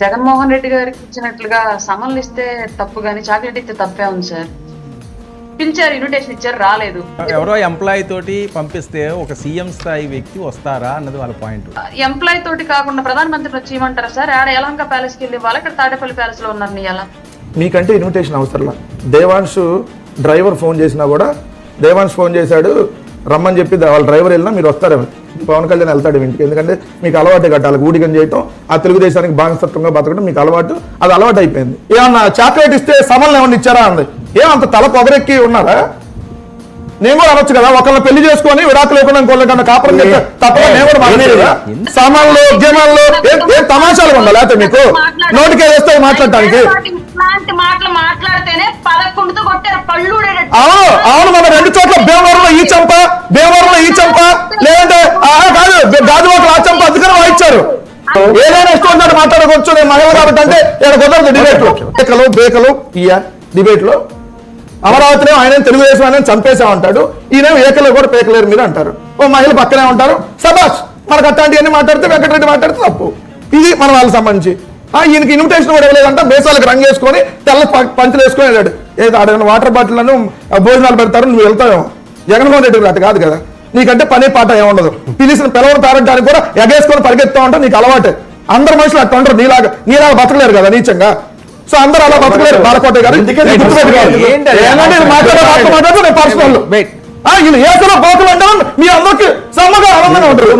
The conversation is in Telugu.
జగన్మోహన్ రెడ్డి గారికి ఇచ్చినట్లుగా సమన్లు ఇస్తే తప్పు గానీ చాక్లెట్ ఇస్తే తప్పే ఉంది సార్. పిలిచారు, ఇన్విటేషన్ ఇచ్చారు, రాలేదు. ఎవరో ఎంప్లాయీ తోటి పంపిస్తే ఒక సీఎం స్థాయి వ్యక్తి వస్తారా అన్నది వాళ్ళ పాయింట్. ఎంప్లాయీ తోటి కాకుండా ప్రధానమంత్రి వచ్చి ఇవ్వమంటారా సార్? ఆడ యలహంక ప్యాలెస్ కి వెళ్ళి వాళ్ళు ఇక్కడ తాడేపల్లి ప్యాలెస్ లో ఉన్నారు. నీ ఎలా మీకంటే ఇన్విటేషన్ అవసరంలా. దేవాంశు డ్రైవర్ ఫోన్ చేసినా కూడా దేవాంశ్ ఫోన్ చేశాడు రమ్మని చెప్పి వాళ్ళ డ్రైవర్ వెళ్ళినా మీరు వస్తారేమో. పవన్ కళ్యాణ్ వెళ్తాడు ఇంటికి, ఎందుకంటే మీకు అలవాటే కట్టాలి. ఊడికం చేయటం, ఆ తెలుగుదేశానికి బానిసత్వంగా బతకడం మీకు అలవాటు, అది అలవాటు అయిపోయింది. ఏమన్నా చాక్లెట్ ఇస్తే సమన్లు ఏమన్నా ఇచ్చారా అంది. ఏమంత తల పొగరెక్కి ఉన్నారా? నేను కూడా అనొచ్చు కదా, ఒకళ్ళని పెళ్లి చేసుకొని విడాకులు లేకుండా ఇంకోళ్ళకన్నా కాపురం చేస్తే తప్పగా నేను కూడా మాట్లాడేదా? సామాన్లు ఉద్యమాల్లో ఏం తమాషాలు ఉండాలి లేకపోతే మీకు నోటికే వేస్తే మాట్లాడటానికి. అవును అవును, మన 2 చోట్ల భీమవరంలో ఈ చంప లేదంటే కాదు గాజువాకలు ఆ చంప అధికారం వాయించారు. ఏదైనా ఇష్టం ఉన్నట్టు మాట్లాడుకోవచ్చు. నేను మహిళ కాబట్టి అంటే ఇక్కడ కుదరదు. డిబేట్ లో బేకలు డిబేట్ లో అమరావతిలో ఆయన తెలుగుదేశం ఆయన చంపేసామంటాడు, ఈయన ఏకలో కూడా పేకలేరు మీరు అంటారు. ఓ మహిళ పక్కనే ఉంటారు. సబాష్, మనకు అట్లాంటివన్నీ మాట్లాడితే వెంకటరెడ్డి మాట్లాడితే తప్పు. ఇది మన వాళ్ళకి సంబంధించి. ఈయనకి ఇన్విటేషన్ కూడా ఇవ్వలేదంట. బేసాలకు రంగు వేసుకొని తెల్ల పంచులు వేసుకొని వెళ్ళాడు. ఏదో ఆడ వాటర్ బాటిల్లను భోజనాలు పెడతారు, నువ్వు వెళ్తావేమో. జగన్మోహన్ రెడ్డి అటు కాదు కదా, నీకంటే పని పాట ఏముండదు. పిలిచిన పిలవని తారడానికి కూడా ఎగేసుకొని పరిగెత్తా ఉంటా, నీకు అలవాటే. అందరు మనుషులు అట్లా ఉండరు, నీలాగా బతకలేరు కదా నీచంగా. సో అందరూ అలా బతకలేరు. బాలకోట గారు మాట్లాడే పర్సనల్ వీళ్ళు ఏకలో బోకలు అంటారు. మీ అందరికి సమ్మగా ఆనందంగా ఉంటారు.